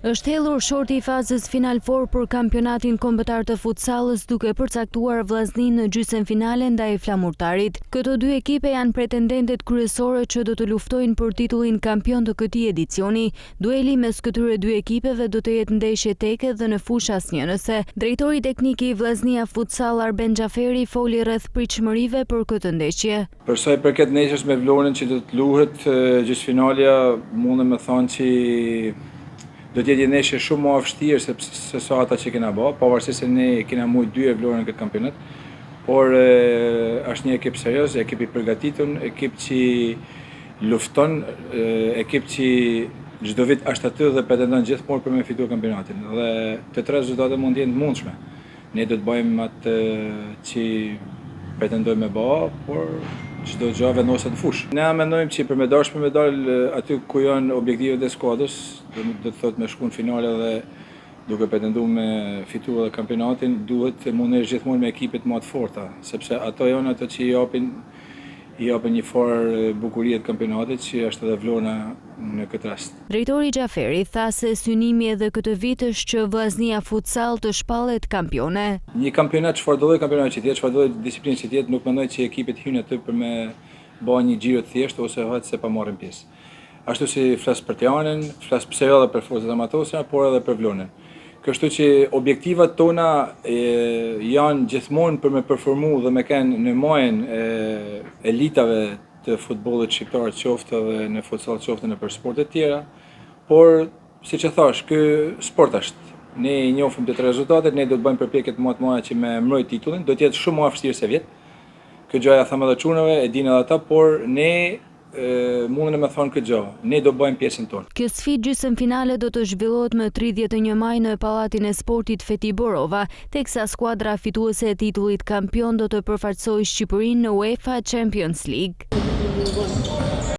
Është hellur shorti I fazës Final Four për kampionatin kombëtar të futsallit duke përcaktuar vllazninë në gjysmëfinale ndaj Flamurtarit. Këto dy ekipe janë pretendentet kryesore që do të luftojnë për titullin kampion të këtij edicioni. Dueli mes këtyre dy ekipeve do të jetë ndeshje teke dhe në fushë asnjëse. Drejtori teknik I Vllaznia Futsal Arben Xhaferi foli rreth pritshmërive për këtë ndeshje. Për sa I përket ndeshjes me Vlorën që do të luhet gjysmëfinalja, mundem të thonë që do të jetë një ndeshje shumë më e vështirë se sa ata që kena bë, pavarësisht se ne kena mujt 2 Vlorën këtë kampionat, por është një ekip serioz, ekip I përgatitur, ekip që lufton, ekip që çdo vit është aty dhe pretendon gjithmonë për me fituar kampionatin. Dhe të tre rezultate mund të jenë të mundshme. Ne do të bëjmë atë që pretendojmë me bë, por çdo gjë vendoset në fushë. Ne mendojmë që për me medalë aty ku janë objektivet e skuadrës, do të thotë me shku në finale dhe duke pretenduar me fituar edhe kampionatin, duhet të mundesh gjithmonë me ekipet më të forta, sepse ato janë ato që I japin një farë bukurie të kampionatit që është edhe Vlora në këtë rast. Drejtori Xhaferi tha se synimi edhe këtë vit është që Vllaznia Futsal të shpallet kampione. Një kampionat çfarë do lloj kampionati që të jetë, çfarë do lloj disiplinë që të jetë, nuk mendoj që ekipet hyjnë aty për me bërë një xhiro të thjeshtë ose hajt se pa marrin pjesë. Ashtu si flas për Tianën, flas pse edhe për forcat amatore, por edhe për Vlorën. Kështu që objektivat tona janë gjithmonë për me performu dhe me kenë në majën elitave të futbollit shqiptar, qoftë edhe në futsal, qoftë në për sportet tjera, por siç e thash, ky sport është. Ne I njohim të rezultatet, ne do të bëjmë përpjekje më të mëdha që me mbrojt titullin, do të jetë shumë më e vështirë se vjet. Kjo gjë ja them edhe çunave, e dinë edhe ata, por ne mundem me thonë këtë gjë, ne do bëjmë pjesën tonë. Kjo sfidë gjysmëfinale do të zhvillohet më 31 maj në Pallatin e Sportit Feti Borova, teksa skuadra fituese e titullit kampion do të përfaqësojë Shqipërinë në UEFA Champions League.